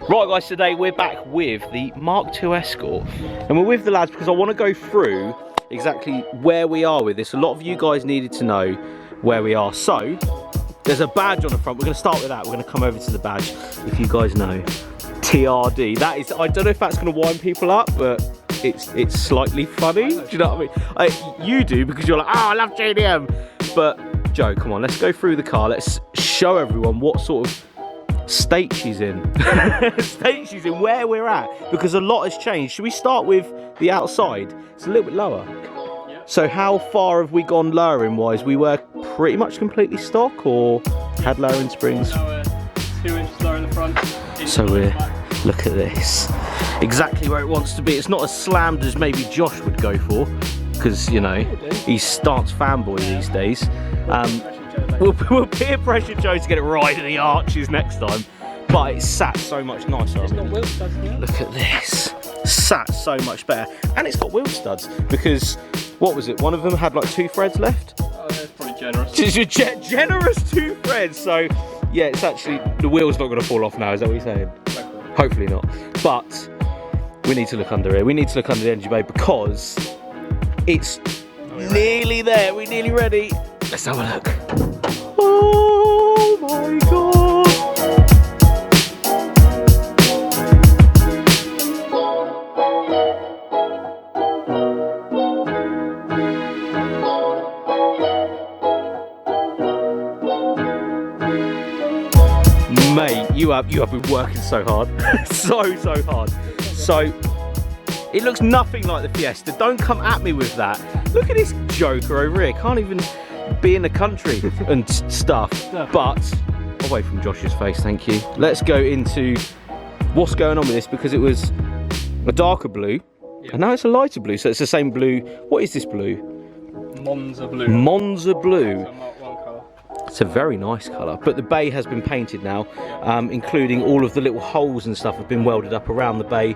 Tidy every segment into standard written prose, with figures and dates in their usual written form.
Right guys, today we're back with the MK2 Escort and we're with the lads because I want to go through exactly where we are with this. A lot of you guys needed to know where we are. So there's a badge on the front. We're going to start with that. We're going to come over to the badge. If you guys know TRD, that is, I don't know if that's going to wind people up, but it's slightly funny. Do you know what I mean? You do, because you're like, oh, I love JDM. But Joe, come on, let's go through the car. Let's show everyone what sort of state she's in. State she's in, where we're at, because a lot has changed. Should we start with the outside? It's a little bit lower. Yeah. So how far have we gone lowering wise? We were pretty much completely stock, or had lowering springs? Now we're 2 inches lower in the front. So we're, look at this, exactly where it wants to be. It's not as slammed as maybe Josh would go for, because you know he's stance fanboy these days. We'll peer pressure Joe to get it right in the arches next time, but it's sat so much nicer. It's got wheel studs now. Look at this, sat so much better, and it's got wheel studs because what was it? One of them had like 2 threads left. Oh, that's probably generous. Generous 2 threads. So yeah, it's actually, the wheel's not going to fall off now. Is that what you're saying? Hopefully not. But we need to look under here. We need to look under the engine bay because it's nearly there. We're nearly ready. Let's have a look. Oh my god! Mate, you have been working so hard. so hard. So it looks nothing like the Fiesta. Don't come at me with that. Look at this joker over here. Can't even be in the country and stuff. But away from Josh's face, thank you. Let's go into what's going on with this, because it was a darker blue, and now it's a lighter blue. So it's the same blue. What is this blue? Monza blue. Monza blue. It's a Mark 1 colour. It's a very nice colour, but the bay has been painted now, including all of the little holes and stuff have been welded up around the bay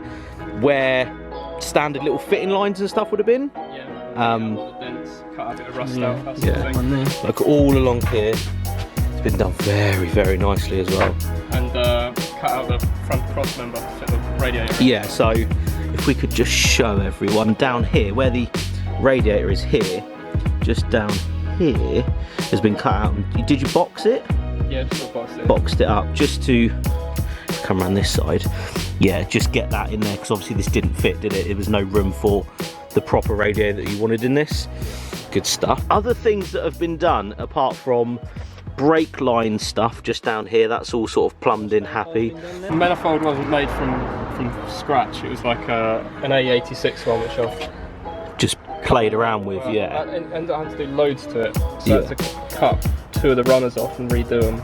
where standard little fitting lines and stuff would have been. Yeah. All the dents, cut a bit of rust out. That sort of thing. Like all along here, it's been done very nicely as well. And cut out the front cross member for the radiator. Yeah, so if we could just show everyone down here, where the radiator is here, just down here, has been cut out. And did you box it? Yeah, just boxed it. Boxed it up just to come around this side. Yeah, just get that in there, because obviously this didn't fit, did it? There was no room for the proper radiator that you wanted in this. Good stuff. Other things that have been done, apart from brake line stuff just down here, that's all sort of plumbed in happy. The manifold wasn't made from scratch. It was like an A86 one, which I've just played around with, yeah. And I had to do loads to it. So I had to cut 2 of the runners off and redo them,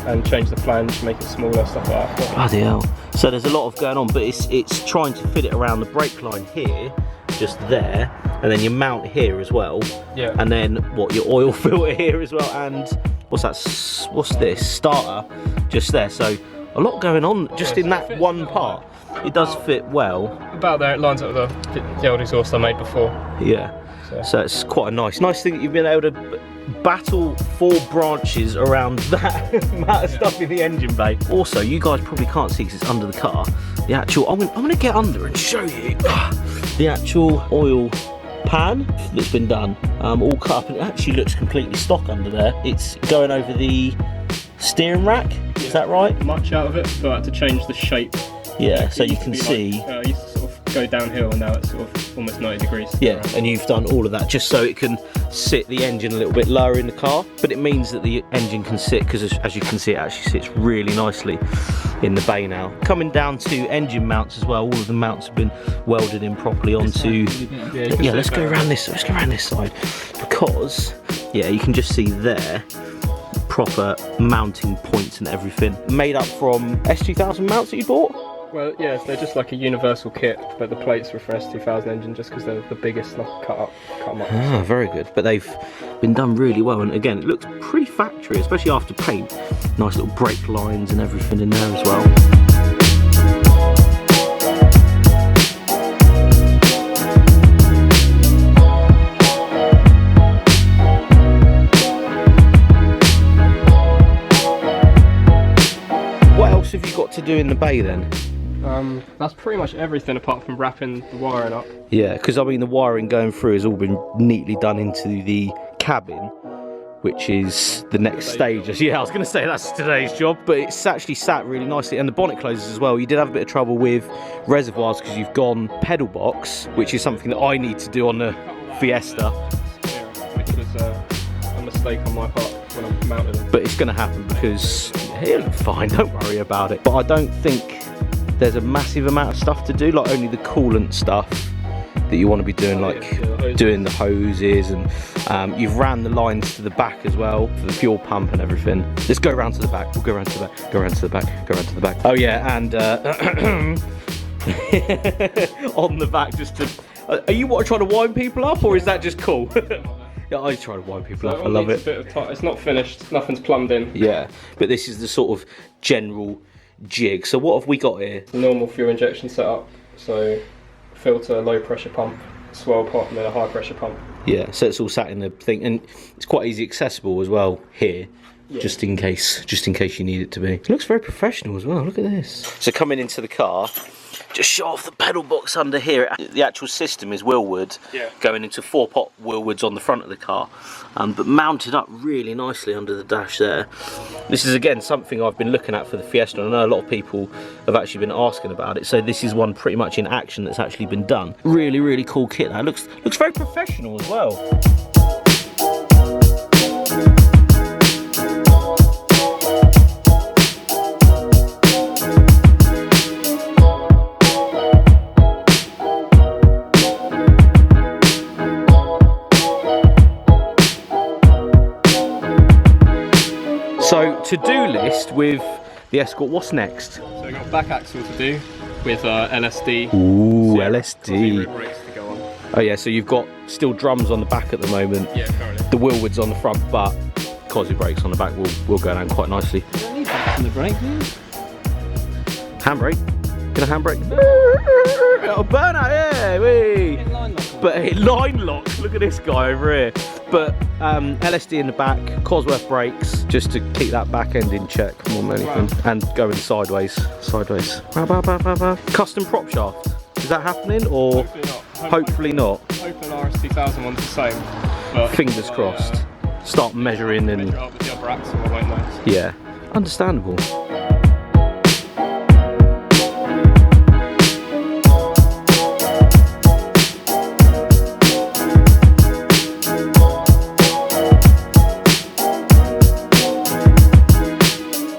and change the flange, make it smaller, stuff like that. Bloody hell. So there's a lot of going on, but it's trying to fit it around the brake line here, just there, and then your mount here as well. Yeah. And then what, your oil filter here as well, and what's that? What's this? Starter, just there. So a lot going on just in that one part. It does fit well. About there, it lines up with the old exhaust I made before. Yeah. So it's quite a nice thing that you've been able to battle 4 branches around that amount of stuff in the engine bay. Also, you guys probably can't see because it's under the car. The actual, I'm gonna get under and show you the actual oil pan that's been done, all cut up, and it actually looks completely stock under there. It's going over the steering rack. Is that right? Much out of it, but I had to change the shape. Yeah, so you can see. Like, used to sort of go downhill, and now it's sort of almost 90 degrees. Yeah, and you've done all of that just so it can sit the engine a little bit lower in the car, but it means that the engine can sit, because as you can see, it actually sits really nicely in the bay now. Coming down to engine mounts as well, all of the mounts have been welded in properly onto. Yeah, let's go around this. Let's go around this side, because yeah, you can just see there proper mounting points and everything, made up from S2000 mounts that you bought. Well, yeah, they're just like a universal kit, but the plates were for S2000 engine just because they're the biggest, like, cut them up. Ah, very good. But they've been done really well, and again, it looks pretty factory, especially after paint. Nice little brake lines and everything in there as well. What else have you got to do in the bay then? That's pretty much everything apart from wrapping the wiring up. Yeah, because I mean the wiring going through has all been neatly done into the cabin, which is the next stage. Yeah, I was going to say that's today's job, but it's actually sat really nicely, and the bonnet closes as well. You did have a bit of trouble with reservoirs because you've gone pedal box, which is something that I need to do on the Fiesta. Which was a mistake on my part when I mounted it. But it's going to happen because it'll look fine, don't worry about it. But I don't think there's a massive amount of stuff to do, like only the coolant stuff that you want to be doing, like doing the hoses, and you've ran the lines to the back as well for the fuel pump and everything. Let's go around to the back. We'll go around to the back. Go around to the back. Go around to the back. Oh yeah, and on the back, just to. Are you trying to wind people up, or is that just cool? Yeah, I try to wind people up. I love it. It's not finished. Nothing's plumbed in. Yeah, but this is the sort of general jig. So what have we got here? Normal fuel injection setup. So filter, low pressure pump, swirl pot, and then a high pressure pump. Yeah, so it's all sat in the thing, and it's quite easy accessible as well here. Yeah. Just in case you need it to be. It looks very professional as well. Look at this. So coming into the car, just show off the pedal box under here. The actual system is wheelwood, going into 4-pot wheelwoods on the front of the car, but mounted up really nicely under the dash there. This is again something I've been looking at for the Fiesta, and I know a lot of people have actually been asking about it. So this is one pretty much in action that's actually been done. Really, really cool kit. That looks very professional as well. So, to-do list with the Escort, what's next? So we've got back axle to do with LSD. Ooh, LSD. Brakes to go on. Oh yeah, so you've got still drums on the back at the moment. Yeah, currently. The wheelwood's on the front, but Cosy brakes on the back will go down quite nicely. You don't need brakes on the brake, do you? Handbrake? Get a handbrake? Oh, burnout, yeah! Wee. But a line lock, look at this guy over here. But LSD in the back, Cosworth brakes, just to keep that back end in check more than anything. And going sideways. Custom prop shaft, is that happening, or hopefully not? Hoping RS2000 one's the same. But fingers crossed. Start measuring and measure up with the upper axle, I won't know. Yeah, understandable.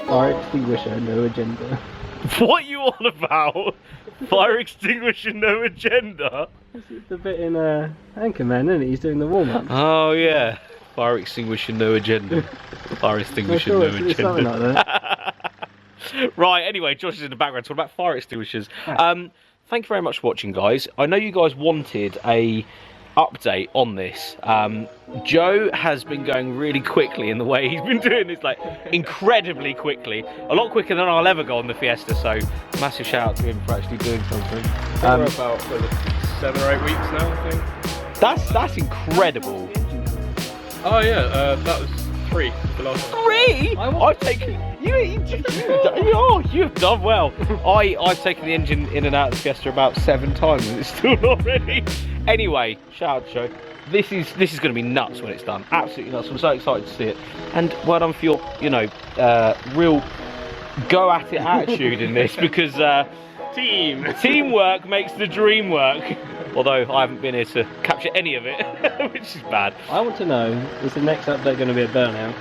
Fire extinguisher, no agenda. What are you on about? Fire extinguisher, no agenda? It's the bit in Anchorman, isn't it? He's doing the warm-up. Oh yeah. Fire extinguisher, no agenda. Fire extinguisher, no agenda. Something like that. Right, anyway, Josh is in the background talking about fire extinguishers. Thank you very much for watching, guys. I know you guys wanted a update on this. Joe has been going really quickly in the way he's been doing this, like incredibly quickly, a lot quicker than I'll ever go on the Fiesta, so massive shout out to him for actually doing something. We're about 7 or 8 weeks now, I think. That's incredible. Oh yeah, that was 3 the last one. 3? I've taken you've done well. I've taken the engine in and out of the Fiesta about 7 times and it's still not ready. Anyway, shout out to Joe. This is going to be nuts when it's done. Absolutely nuts. I'm so excited to see it. And well done for your, real go at it attitude in this, because teamwork makes the dream work. Although I haven't been here to capture any of it, which is bad. I want to know, is the next update going to be a burnout?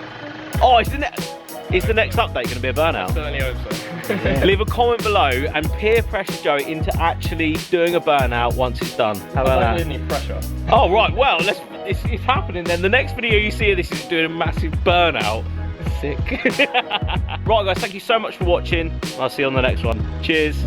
Oh, is the next update going to be a burnout? Certainly hope so. Yeah. Leave a comment below and peer pressure Joe into actually doing a burnout once it's done. How about I that? don't need any pressure. Oh right, well it's happening then. The next video you see of this is doing a massive burnout. Sick. Right guys, thank you so much for watching. I'll see you on the next one. Cheers.